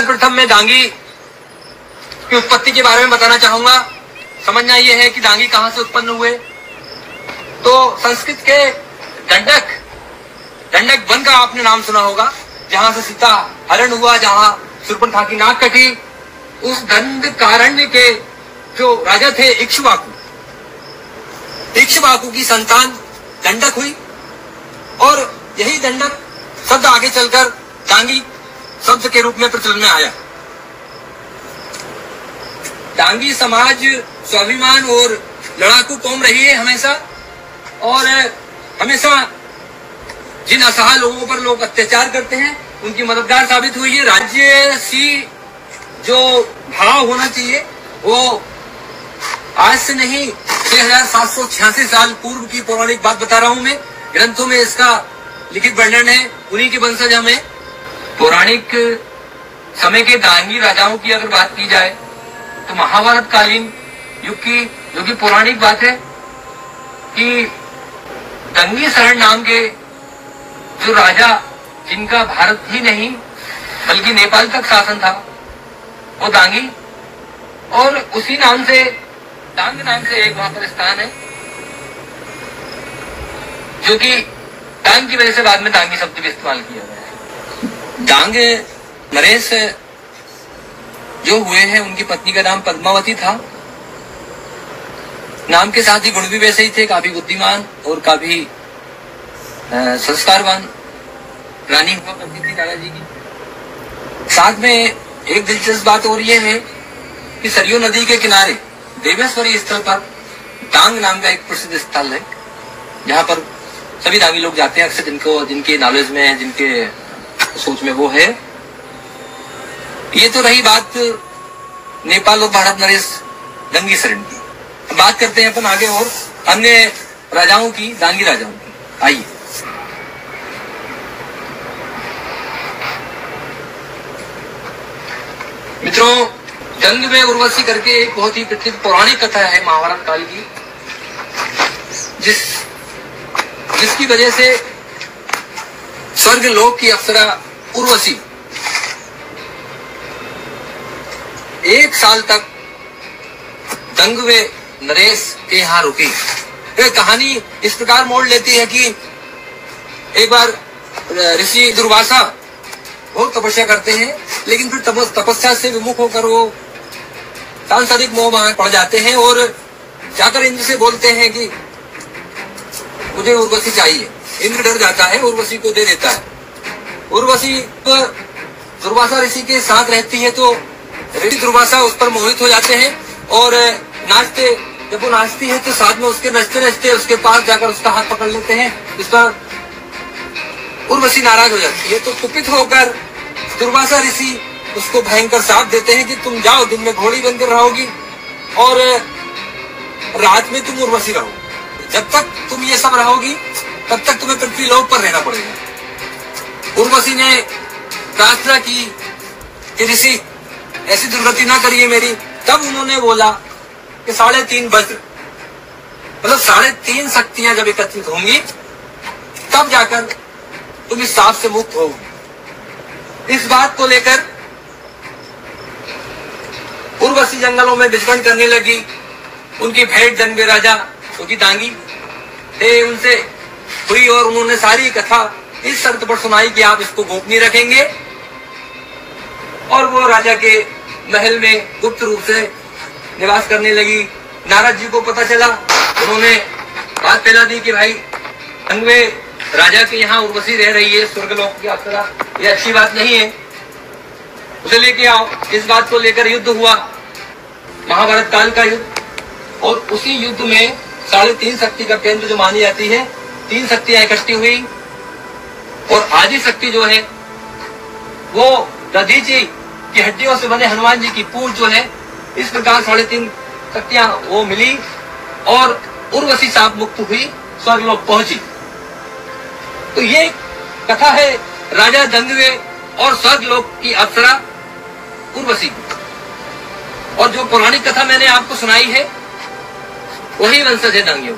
सर्वप्रथम मैं दांगी की उत्पत्ति के बारे में बताना चाहूंगा। समझना यह है कि दांगी कहां से उत्पन्न हुए। तो संस्कृत के दंडक वन का आपने नाम सुना होगा, जहां से सीता हरण हुआ, जहां शूर्पणखा की नाक कटी। उस दंडकारण्य के जो राजा थे इक्ष्वाकु की संतान दंडक हुई, और यही दंडक शब्द आगे चलकर दांगी शब्द के रूप में प्रचलन में आया। दांगी समाज स्वाभिमान और लड़ाकू कौम रही है हमेशा, और हमेशा जिन असहाय लोगों पर लोग अत्याचार करते हैं उनकी मददगार साबित हुई है। राज्य सी जो भाव होना चाहिए वो आज से नहीं 6786 साल पूर्व की पौराणिक बात बता रहा हूं मैं। ग्रंथों में इसका लिखित वर्णन है, उन्हीं के वंशज हमें। पौराणिक समय के दांगी राजाओं की अगर बात की जाए तो महाभारत कालीन युग की, जो कि पौराणिक बात है, कि दंगी शरण नाम के जो राजा, जिनका भारत ही नहीं बल्कि नेपाल तक शासन था, वो दांगी, और उसी नाम से दांग नाम से एक वहां पर स्थान है, जो कि दांग की वजह से बाद में दांगी शब्द भी इस्तेमाल किया गया है। दांग नरेश जो हुए हैं उनकी पत्नी का नाम पद्मावती था। नाम के साथ ही गुण भी वैसे ही थे, काफी बुद्धिमान और काफी संस्कारवान रानी हुआ करती थी राजा जी की। साथ में एक दिलचस्प बात और ये है कि सरयू नदी के किनारे देवेश्वरी स्थल पर दांग नाम का एक प्रसिद्ध स्थल है, जहां पर सभी दांगी लोग जाते हैं अक्सर, जिनके नॉलेज में है, जिनके सोच में वो है। ये तो रही बात नेपाल और भारत नरेश दंगी शरण की। बात करते हैं अपन आगे और अन्य राजाओं की, दांगी राजाओं की। आइए, मित्रों, जंग में उर्वशी करके एक बहुत ही प्रसिद्ध पौराणिक कथा है महाभारत काल की, जिसकी वजह से स्वर्ग लोक की अप्सरा उर्वशी 1 साल तक दंगवे नरेश के यहाँ रुकी। यह कहानी इस प्रकार मोड़ लेती है कि एक बार ऋषि दुर्वासा बहुत तपस्या करते हैं, लेकिन फिर तपस्या से विमुख होकर वो सांसारिक मोह में पड़ जाते हैं और जाकर इंद्र से बोलते हैं कि मुझे उर्वशी चाहिए। इंद्र डर जाता है, उर्वशी को दे देता है। उर्वशी दुर्वासा ऋषि के साथ रहती है तो ऋषि दुर्वासा उस पर मोहित हो जाते हैं और नाचते, जब वो नाचती है तो साथ में उसके नचते नचते उसके पास जाकर उसका हाथ पकड़ लेते हैं। इस पर उर्वशी नाराज हो जाती है, तो कुपित होकर दुर्वासा ऋषि उसको भयंकर शाप देते हैं कि तुम जाओ, दिन में घोड़ी बनकर रहोगी और रात में तुम उर्वशी रहोगी। जब तक तुम ये सब रहोगी तब तक तुम्हें पृथ्वी लोक पर रहना पड़ेगा। उर्वशी ने प्रार्थना की कि ऋषि ऐसी दुर्गति ना करिए मेरी। तब उन्होंने बोला कि 3.5 वज्र, मतलब 3.5 शक्तियां जब एकत्रित होंगी तब जाकर तुम इस शाप से मुक्त होगी। इस बात को लेकर उर्वशी जंगलों में विचरण करने लगी। उनकी भेंट दंगे राजा, क्योंकि दांगी थे, उनसे हुई और उन्होंने सारी कथा इस शर्त पर सुनाई कि आप इसको गोपनीय रखेंगे। और वो राजा के महल में गुप्त रूप से निवास करने लगी। नारद जी को पता चला, उन्होंने बात फैला दी कि भाई दंगवे राजा के यहाँ उर्वशी रह रही है, स्वर्गलोक की अप्सरा, ये अच्छी बात नहीं है, उसे लेके आओ। इस बात को लेकर युद्ध हुआ, महाभारत काल का युद्ध। और उसी युद्ध में 3.5 शक्ति का केंद्र जो मानी जाती है, 3 शक्तियां इकट्ठी हुई और आदि शक्ति जो है वो दधीची की हड्डियों से बने हनुमान जी की पूंछ जो है, इस प्रकार 3.5 शक्तियां वो मिली और उर्वशी शाप मुक्त हुई, स्वर्गलोक पहुंची। तो ये कथा है राजा दंगवे और स्वर्गलोक की अप्सरा उर्वशी की। और जो पौराणिक कथा मैंने आपको सुनाई है वही वंशज है दांगियों।